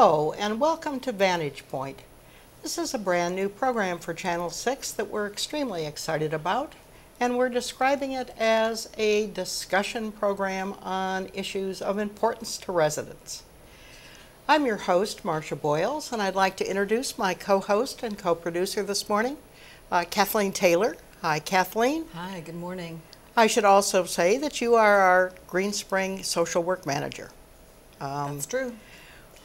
Hello and welcome to Vantage Point. This is a brand new program for Channel 6 that we're extremely excited about, and we're describing it as a discussion program on issues of importance to residents. I'm your host, Marcia Boyles, and I'd like to introduce my co-host and co-producer this morning, Kathleen Taylor. Hi, Kathleen. Hi, good morning. I should also say that you are our Green Spring social work manager. That's true.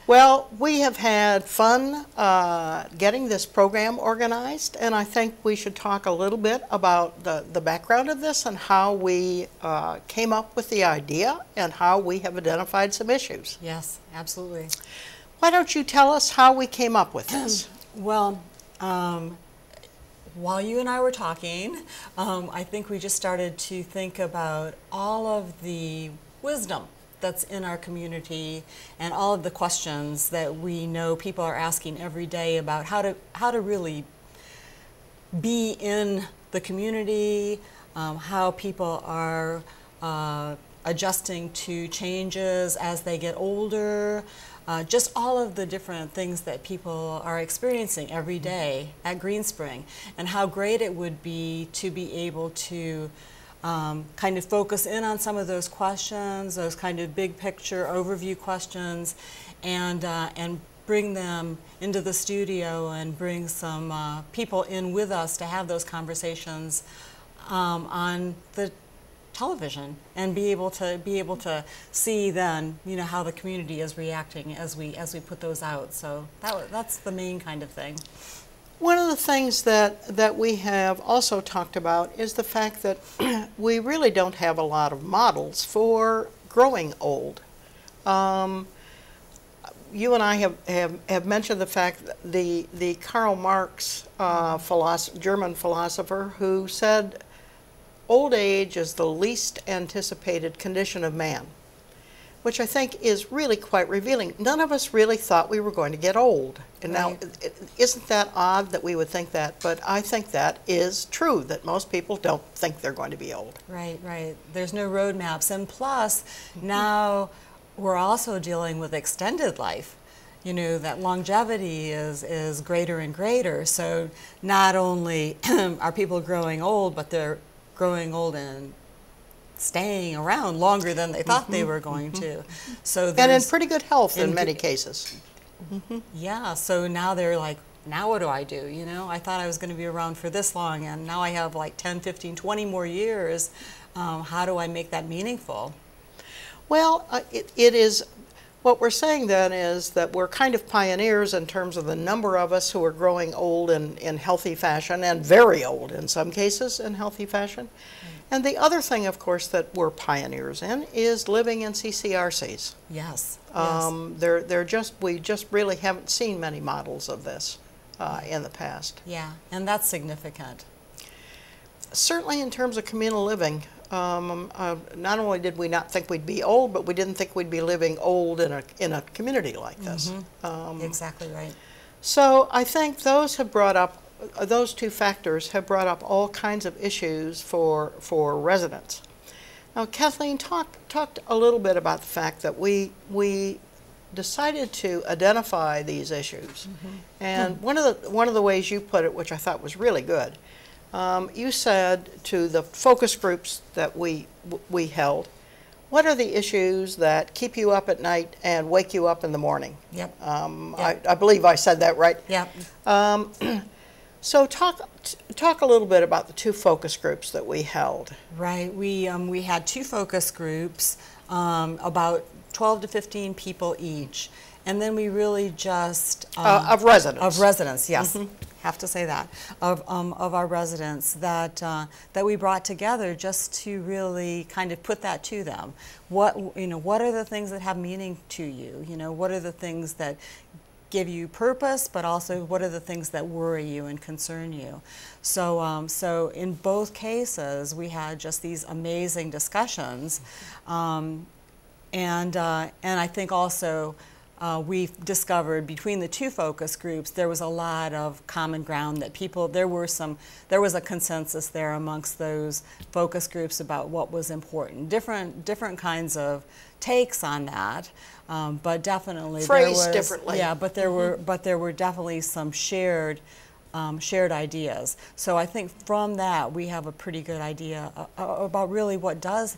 Well, we have had fun getting this program organized, and I think we should talk a little bit about the background of this and how we came up with the idea and how we have identified some issues. Yes, absolutely. Why don't you tell us how we came up with this? Well, while you and I were talking, I think we just started to think about all of the wisdom that's in our community and all of the questions that we know people are asking every day about how to really be in the community, how people are adjusting to changes as they get older, just all of the different things that people are experiencing every day at Green Spring, and how great it would be to be able to kind of focus in on some of those questions, those kind of big picture overview questions, and bring them into the studio and bring some people in with us to have those conversations on the television, and be able to see then, you know, how the community is reacting as we put those out. So that's the main kind of thing. One of the things that we have also talked about is the fact that we really don't have a lot of models for growing old. You and I have mentioned the fact that the Karl Marx German philosopher, who said old age is the least anticipated condition of man, which I think is really quite revealing. None of us really thought we were going to get old. And right. Now, isn't that odd that we would think that? But I think that is true, that most people don't think they're going to be old. Right, right. There's no roadmaps. And plus, now we're also dealing with extended life. You know, that longevity is greater and greater. So not only are people growing old, but they're growing old and staying around longer than they thought they were going to. So and in pretty good health in many cases. Yeah, so now they're like, now what do I do? You know, I thought I was going to be around for this long, and now I have like 10, 15, 20 more years. How do I make that meaningful? Well, it is, what we're saying then is that we're kind of pioneers in terms of the number of us who are growing old in healthy fashion, and very old in some cases in healthy fashion. And the other thing, of course, that we're pioneers in is living in CCRCs. Yes. We just really haven't seen many models of this in the past. Yeah, and that's significant. Certainly in terms of communal living, not only did we not think we'd be old, but we didn't think we'd be living old in a community like this. Exactly right. So I think those have brought up, those two factors have brought up all kinds of issues for residents. Now, Kathleen talked a little bit about the fact that we decided to identify these issues, and one of the ways you put it, which I thought was really good, you said to the focus groups that we held, what are the issues that keep you up at night and wake you up in the morning? Yep. I believe I said that right. Yep. So talk a little bit about the two focus groups that we held. Right. We had two focus groups, about 12 to 15 people each, and then we really just of residents. Of residents, yes. Have to say that of our residents that we brought together just to really kind of put that to them. What are the things that have meaning to you? You know, what are the things that give you purpose, but also what are the things that worry you and concern you? So so in both cases we had just these amazing discussions, and I think also we've discovered between the two focus groups there was a lot of common ground, that there was a consensus there amongst those focus groups about what was important. Different kinds of takes on that, but definitely phrased differently. Yeah, but there were definitely some shared ideas. So I think from that we have a pretty good idea about really what does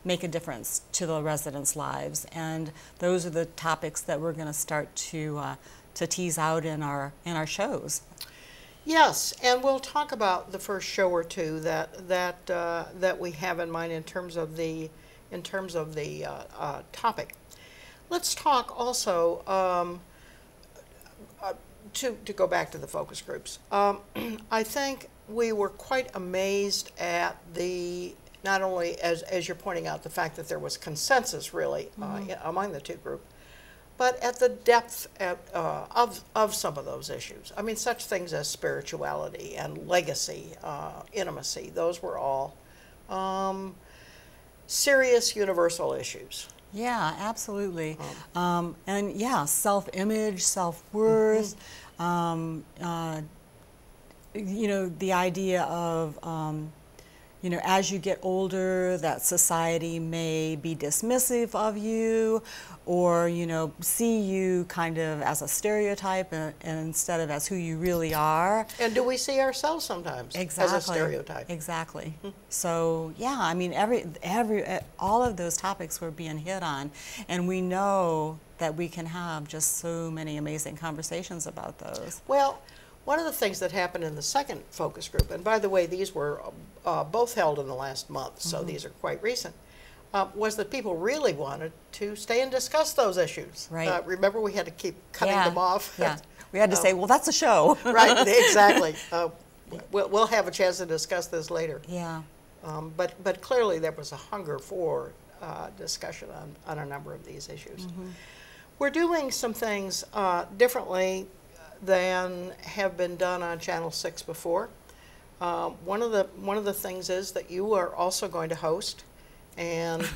make a difference to the residents' lives, and those are the topics that we're going to start to tease out in our shows. Yes, and we'll talk about the first show or two that we have in mind in terms of the topic. Let's talk also to go back to the focus groups. I think we were quite amazed at not only, as you're pointing out, the fact that there was consensus really among the two groups, but at the depth of some of those issues. I mean, such things as spirituality and legacy, intimacy, those were all serious universal issues. Yeah, absolutely. And yeah, self-image, self-worth, you know, the idea of you know, as you get older, that society may be dismissive of you, or, you know, see you kind of as a stereotype and instead of as who you really are. And do we see ourselves sometimes as a stereotype? Exactly. So yeah, I mean, all of those topics were being hit on, and we know that we can have just so many amazing conversations about those. Well, one of the things that happened in the second focus group, and by the way, these were both held in the last month, so these are quite recent, was that people really wanted to stay and discuss those issues. Right. Remember, we had to keep cutting them off? Yeah. We had to say, well, that's a show. Right, exactly. We'll have a chance to discuss this later. Yeah. But clearly there was a hunger for discussion on a number of these issues. We're doing some things differently than have been done on Channel 6 before. One of the things is that you are also going to host, and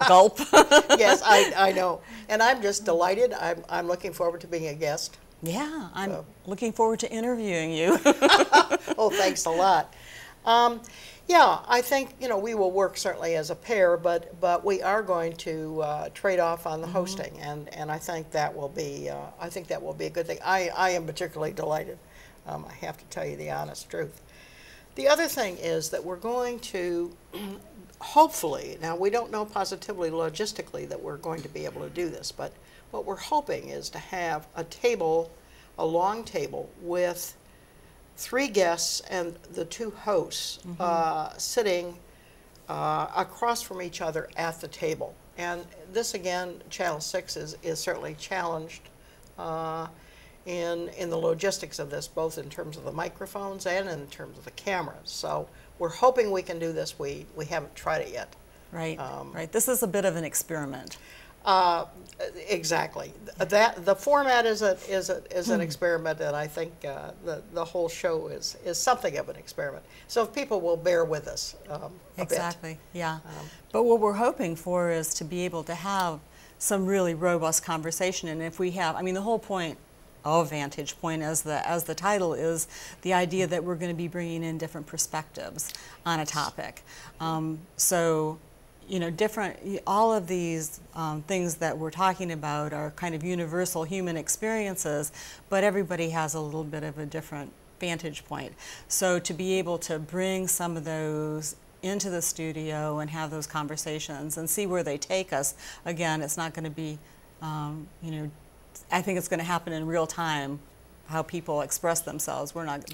Gulp. Yes, I know, and I'm just delighted. I'm looking forward to being a guest. Yeah, I'm looking forward to interviewing you. Oh, thanks a lot. Yeah, I think, you know, we will work certainly as a pair, but we are going to trade off on the hosting, and I think that will be a good thing. I am particularly delighted. I have to tell you the honest truth. The other thing is that we're going to hopefully, now we don't know positively logistically that we're going to be able to do this, but what we're hoping is to have a long table with 3 guests and the 2 hosts sitting across from each other at the table. And this, again, Channel 6 is certainly challenged in the logistics of this, both in terms of the microphones and in terms of the cameras. So we're hoping we can do this. We haven't tried it yet. Right, right. This is a bit of an experiment. Exactly. The format is an experiment, and I think the whole show is something of an experiment. So if people will bear with us a Exactly. bit. Yeah. But what we're hoping for is to be able to have some really robust conversation, and if we have, I mean, the whole point of Vantage Point, as the title is, the idea that we're going to be bringing in different perspectives on a topic. So, you know, all of these things that we're talking about are kind of universal human experiences, but everybody has a little bit of a different vantage point. So to be able to bring some of those into the studio and have those conversations and see where they take us, again, it's not going to be, you know, I think it's going to happen in real time, how people express themselves. We're not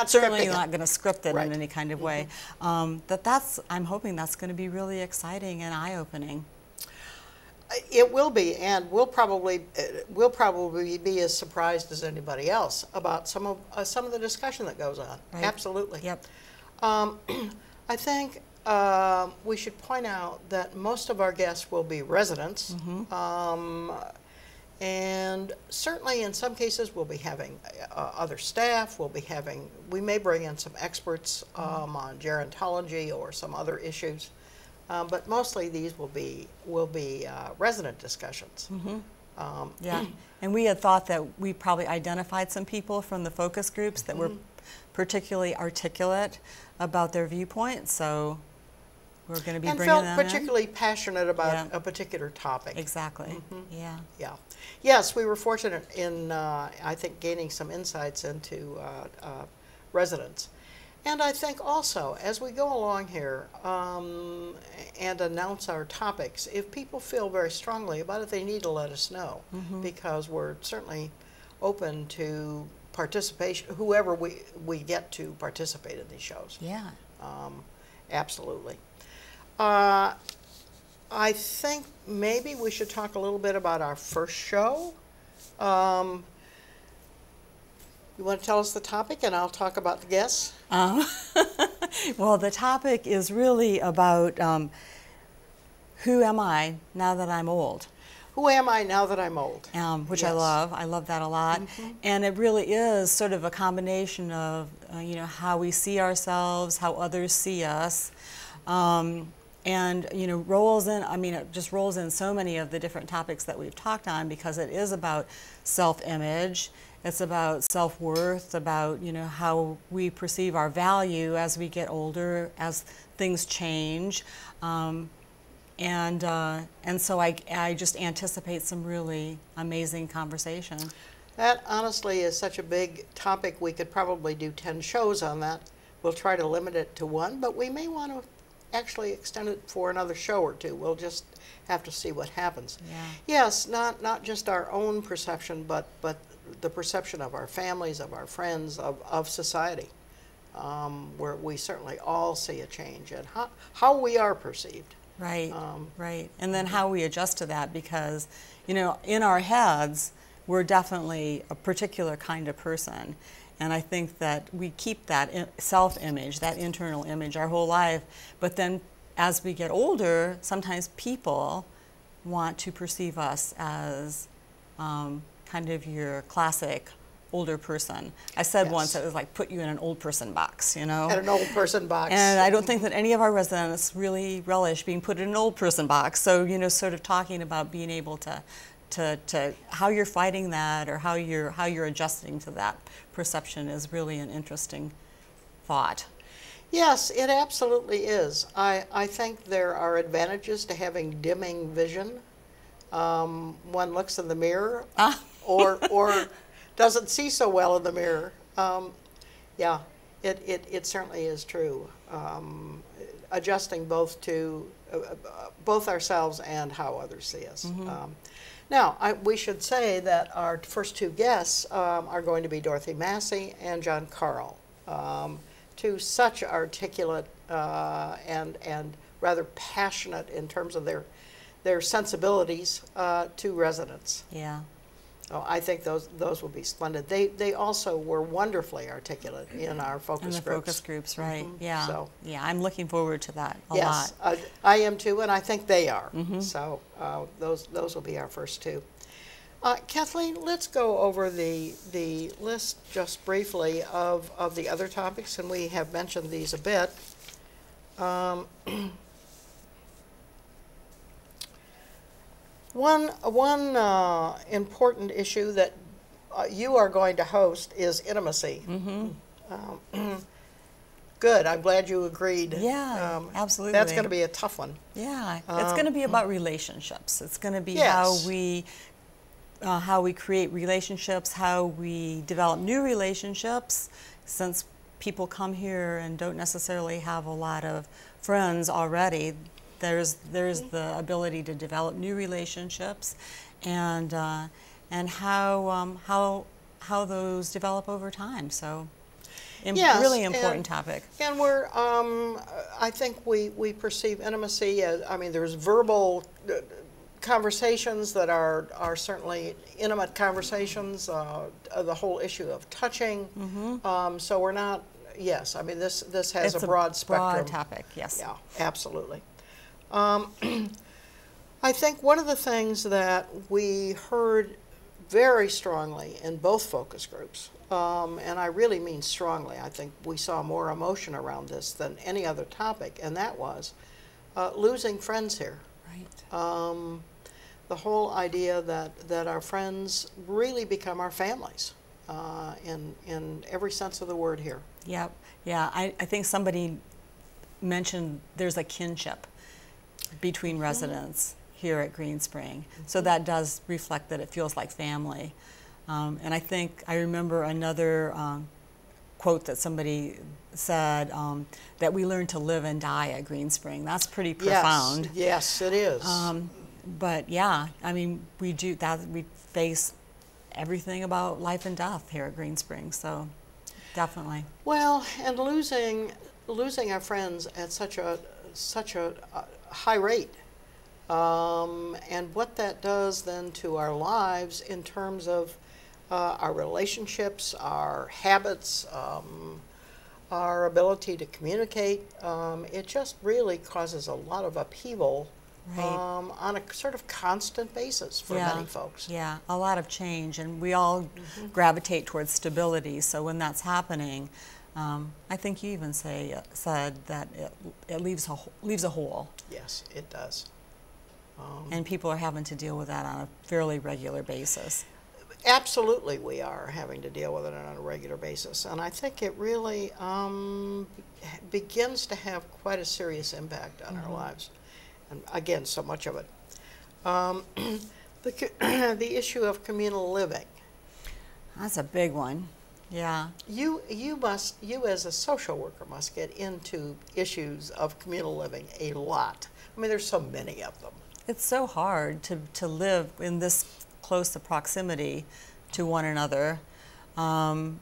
certainly not going to script it in any kind of way. I'm hoping that's going to be really exciting and eye-opening. It will be, and we'll probably be as surprised as anybody else about some of the discussion that goes on. Right. Absolutely. Yep. I think we should point out that most of our guests will be residents. And certainly in some cases we'll be having other staff, we may bring in some experts on gerontology or some other issues, but mostly these will be resident discussions. Yeah, and we had thought that we probably identified some people from the focus groups that were particularly articulate about their viewpoints, so we're going to be bringing them in. And felt particularly passionate about a particular topic. Exactly, yeah. Yeah. Yes, we were fortunate in, I think, gaining some insights into residents. And I think also, as we go along here and announce our topics, if people feel very strongly about it, they need to let us know, because we're certainly open to participation, whoever we get to participate in these shows. Yeah. Absolutely. I think maybe we should talk a little bit about our first show. You want to tell us the topic, and I'll talk about the guests? Well, the topic is really about who am I now that I'm old? Who am I now that I'm old? Which Yes. I love. I love that a lot. And it really is sort of a combination of, how we see ourselves, how others see us. And, it just rolls in so many of the different topics that we've talked on, because it is about self-image. It's about self-worth, about, how we perceive our value as we get older, as things change. And so I just anticipate some really amazing conversation. That honestly is such a big topic. We could probably do 10 shows on that. We'll try to limit it to one, but we may want to actually extend it for another show or two. We'll just have to see what happens. Yeah. Yes, not just our own perception, but the perception of our families, of our friends, of society, where we certainly all see a change and how we are perceived. Right, right. And then how we adjust to that, because, in our heads, we're definitely a particular kind of person. And I think that we keep that self-image, that internal image our whole life. But then as we get older, sometimes people want to perceive us as kind of your classic older person. I said once it was like put you in an old person box, At an old person box. And I don't think that any of our residents really relish being put in an old person box. So, sort of talking about being able to how you're fighting that, or how you're adjusting to that perception, is really an interesting thought. Yes, it absolutely is. I think there are advantages to having dimming vision. One looks in the mirror or doesn't see so well in the mirror. Yeah, it certainly is true. Adjusting both to both ourselves and how others see us. Now, we should say that our first two guests are going to be Dorothy Massey and John Carl, two such articulate and rather passionate in terms of their sensibilities to residents. Yeah. Oh, I think those will be splendid. They also were wonderfully articulate in our focus groups. In the focus groups, right? Yeah. So, yeah, I'm looking forward to that a lot. Yes, I am too, and I think they are. So those will be our first two. Kathleen, let's go over the list just briefly of the other topics, and we have mentioned these a bit. One important issue that you are going to host is intimacy. Good. I'm glad you agreed. Yeah, absolutely. That's going to be a tough one. Yeah, it's going to be about relationships. It's going to be Yes. how we create relationships, how we develop new relationships, since people come here and don't necessarily have a lot of friends already. There's the ability to develop new relationships, and how those develop over time. So, Yes, really important topic. And we're, I think we perceive intimacy as, there's verbal conversations that are certainly intimate conversations, the whole issue of touching. So we're not, yes, this has a broad spectrum. Broad topic, yes. Yeah, absolutely. I think one of the things that we heard very strongly in both focus groups, and I really mean strongly, I think we saw more emotion around this than any other topic, and that was losing friends here. Right. the whole idea that our friends really become our families in every sense of the word here. Yep. Yeah, I think somebody mentioned there's a kinship between residents here at Green Spring. So that does reflect that it feels like family. And I think I remember another quote that somebody said, that we learn to live and die at Green Spring. That's pretty profound. Yes, it is. But yeah, I mean, we do that. We face everything about life and death here at Green Spring. So definitely. Well, and losing our friends at such a high rate, and what that does then to our lives in terms of our relationships, our habits, our ability to communicate, it just really causes a lot of upheaval. Right. On a sort of constant basis for many folks. Yeah, a lot of change, and we all gravitate towards stability. So when that's happening, I think you even said that it leaves a hole. Yes, it does. And people are having to deal with that on a fairly regular basis. Absolutely, we are having to deal with it on a regular basis, and I think it really begins to have quite a serious impact on our lives. And again, so much of it. The issue of communal living. That's a big one. Yeah. You as a social worker must get into issues of communal living a lot. I mean, there's so many of them. It's so hard to live in this close a proximity to one another, and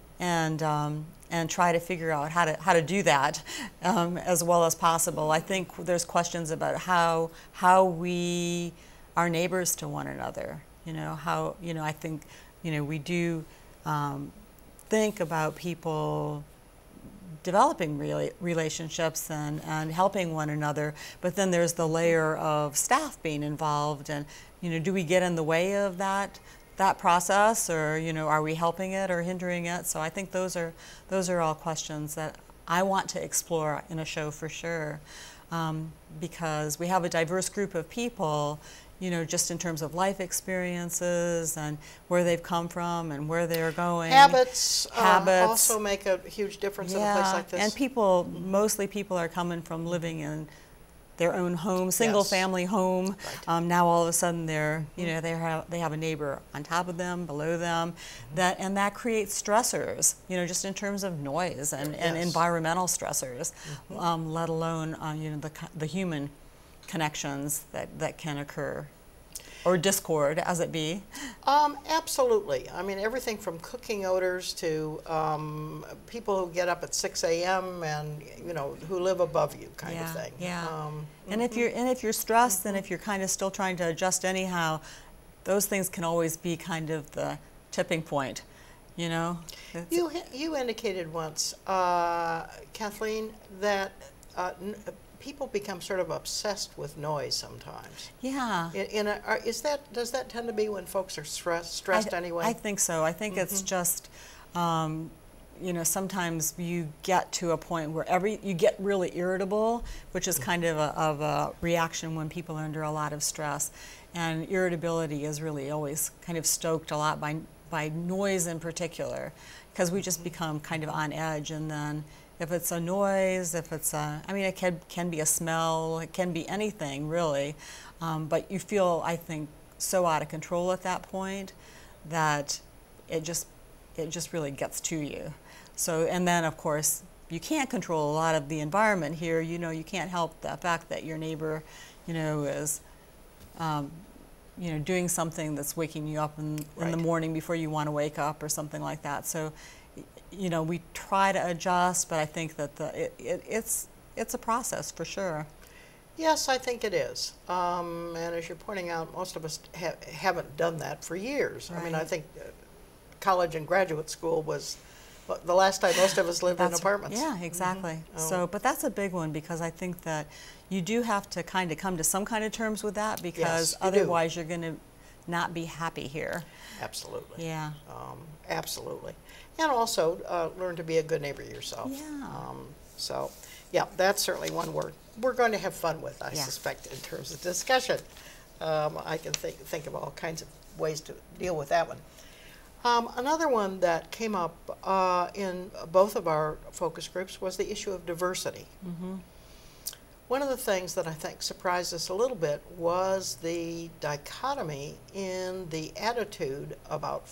try to figure out how to do that as well as possible. I think there's questions about how we are neighbors to one another. I think we do think about people developing relationships and helping one another, but then there's the layer of staff being involved, and do we get in the way of that process, or are we helping it or hindering it? So I think those are all questions that I want to explore in a show for sure, because we have a diverse group of people, just in terms of life experiences and where they've come from and where they're going. Habits also make a huge difference in a place like this. And mostly people are coming from living in their own home, single-family home. Right. Now all of a sudden they're, they have a neighbor on top of them, below them, that creates stressors, just in terms of noise and environmental stressors, let alone the human connections that can occur, or discord, as it be. Absolutely. I mean, everything from cooking odors to people who get up at 6 a.m. and who live above you, kind of thing. Yeah. And if you're stressed, and if you're kind of still trying to adjust anyhow, those things can always be kind of the tipping point. You indicated once, Kathleen, that people become sort of obsessed with noise sometimes. Yeah. Does that tend to be when folks are stressed anyway? I think so. I think it's just, sometimes you get to a point where you get really irritable, which is kind of a reaction when people are under a lot of stress. And irritability is really always kind of stoked a lot by noise in particular, because we just become kind of on edge. And then if it's a noise, if it's it can be a smell, it can be anything really, but you feel, I think, so out of control at that point that it just really gets to you. So, and then of course you can't control a lot of the environment here. You can't help the fact that your neighbor, is doing something that's waking you up in the morning before you want to wake up or something like that. So we try to adjust, but I think that it's a process for sure. Yes, I think it is. And as you're pointing out, most of us haven't done that for years. Right. I mean, I think college and graduate school was the last time most of us lived in apartments. Yeah, exactly. So, but that's a big one, because I think that you do have to kind of come to some kind of terms with that, because otherwise you're going to not be happy here. Absolutely. Yeah. Absolutely. And also learn to be a good neighbor yourself. Yeah. That's certainly one we're going to have fun with, I suspect, in terms of discussion. I can think of all kinds of ways to deal with that one. Another one that came up in both of our focus groups was the issue of diversity. Mm-hmm. One of the things that I think surprised us a little bit was the dichotomy in the attitude about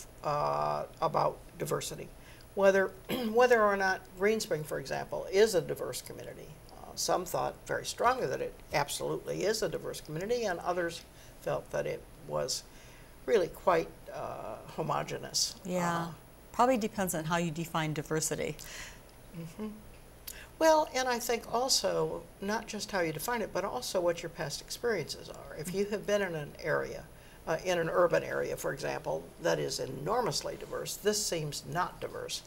diversity. Whether or not Green Spring, for example, is a diverse community. Some thought very strongly that it absolutely is a diverse community, and others felt that it was really quite homogenous. Yeah, probably depends on how you define diversity. Mm-hmm. Well, and I think also not just how you define it, but also what your past experiences are. If you have been in an area, in an urban area, for example, that is enormously diverse, this seems not diverse.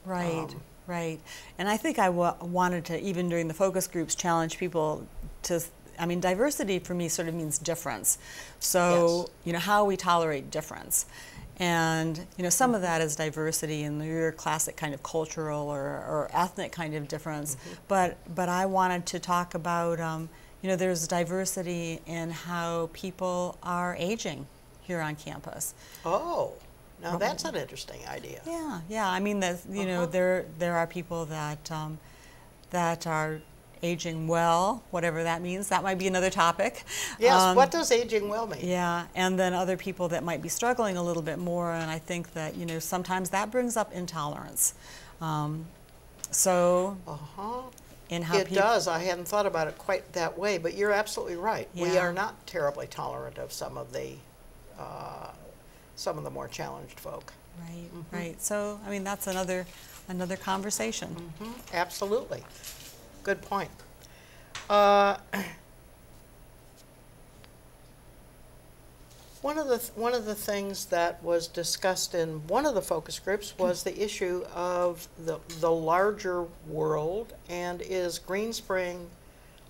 Right, right. And I think I wanted to, even during the focus groups, challenge people to, I mean, diversity for me sort of means difference. So, Yes. you know, how we tolerate difference. And, you know, some of that is diversity in your classic kind of cultural or ethnic kind of difference. Mm-hmm. But I wanted to talk about, you know, there's diversity in how people are aging here on campus. Oh, now that's an interesting idea. Yeah, yeah. I mean, you know, there are people that that are aging well, whatever that means. That might be another topic. Yes, what does aging well mean? Yeah, and then other people that might be struggling a little bit more, and I think that, you know, sometimes that brings up intolerance. So, in how it does. I hadn't thought about it quite that way, but you're absolutely right. Yeah. We are not terribly tolerant of some of the more challenged folk. Right, right. So, I mean, that's another conversation. Absolutely. Good point. One of the things that was discussed in one of the focus groups was the issue of the larger world, and is Green Spring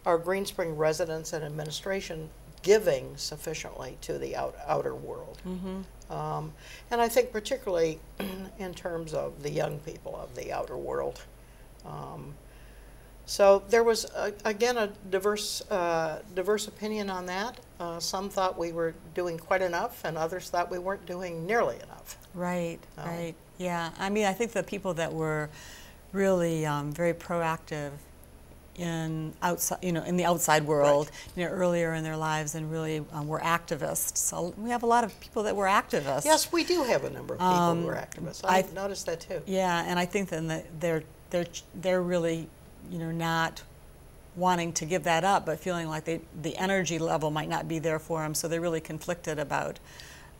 residents and administration giving sufficiently to the outer world? And I think particularly in terms of the young people of the outer world. So there was, again, a diverse opinion on that. Some thought we were doing quite enough, and others thought we weren't doing nearly enough. Right, right. Yeah, I mean, I think the people that were really very proactive in the outside world, you know, earlier in their lives, and really were activists. So we have a lot of people that were activists. Yes, we do have a number of people who are activists. I've noticed that too. Yeah, and I think then that they're really, you know, not wanting to give that up, but feeling like the energy level might not be there for them. So they're really conflicted about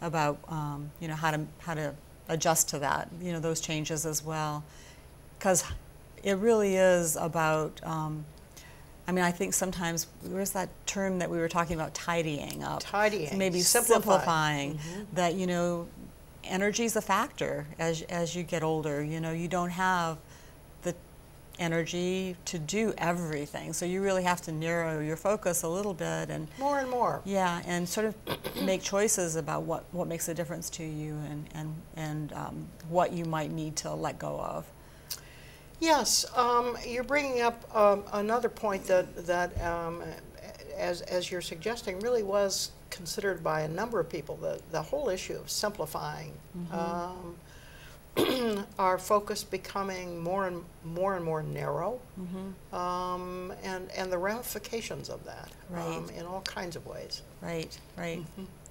you know, how to adjust to that, you know, those changes as well, because it really is about. I mean, I think sometimes where's that term that we were talking about, tidying up, tidying, so maybe simplifying. That, you know, energy is a factor as you get older. You know, you don't have the energy to do everything, so you really have to narrow your focus a little bit, and more. Yeah, and sort of make choices about what makes a difference to you, and what you might need to let go of. Yes, you're bringing up another point that as you're suggesting, really was considered by a number of people. The whole issue of simplifying, our focus becoming more and more narrow, and the ramifications of that, in all kinds of ways. Right, right.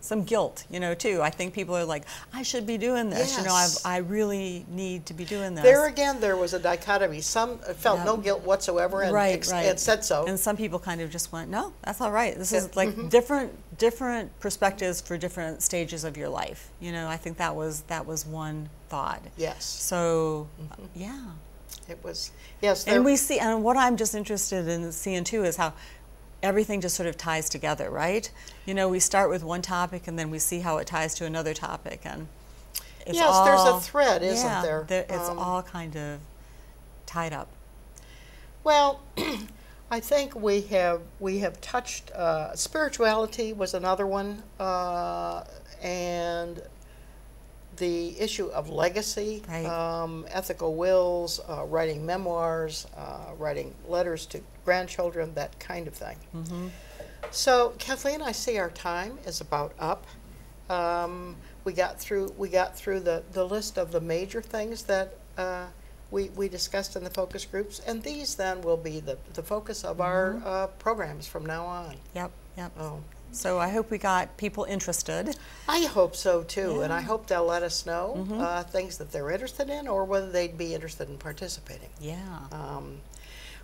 Some guilt, you know, too. I think people are like, I should be doing this. Yes. You know, I really need to be doing this. There again, there was a dichotomy. Some felt no guilt whatsoever and said so. And some people kind of just went, no, that's all right. This is like different perspectives for different stages of your life. You know, I think that was one thought. Yes. So, yeah. It was, yes. And we see, and what I'm just interested in seeing too is how everything just sort of ties together, right? You know, we start with one topic and then we see how it ties to another topic, and it's all, there's a thread, isn't there? It's all kind of tied up. Well, I think we have touched spirituality was another one, and the issue of legacy, ethical wills, writing memoirs, writing letters to grandchildren, that kind of thing. So Kathleen, I see our time is about up. We got through the list of the major things that we discussed in the focus groups, and these then will be the focus of our programs from now on. Yep, yep. Oh. So I hope we got people interested. I hope so too, Yeah. and I hope they'll let us know things that they're interested in, or whether they'd be interested in participating. Yeah.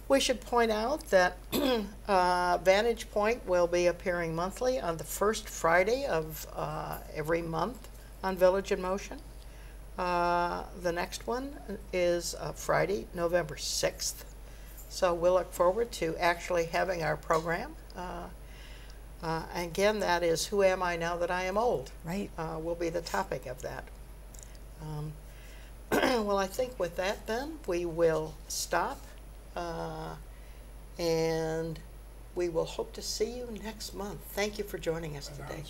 We should point out that Vantage Point will be appearing monthly on the first Friday of every month on Village in Motion. The next one is Friday, November 6th. So we'll look forward to actually having our program. Again, that is Who Am I Now That I Am Old? Right. Will be the topic of that. Well, I think with that then, we will stop. And we will hope to see you next month. Thank you for joining us today.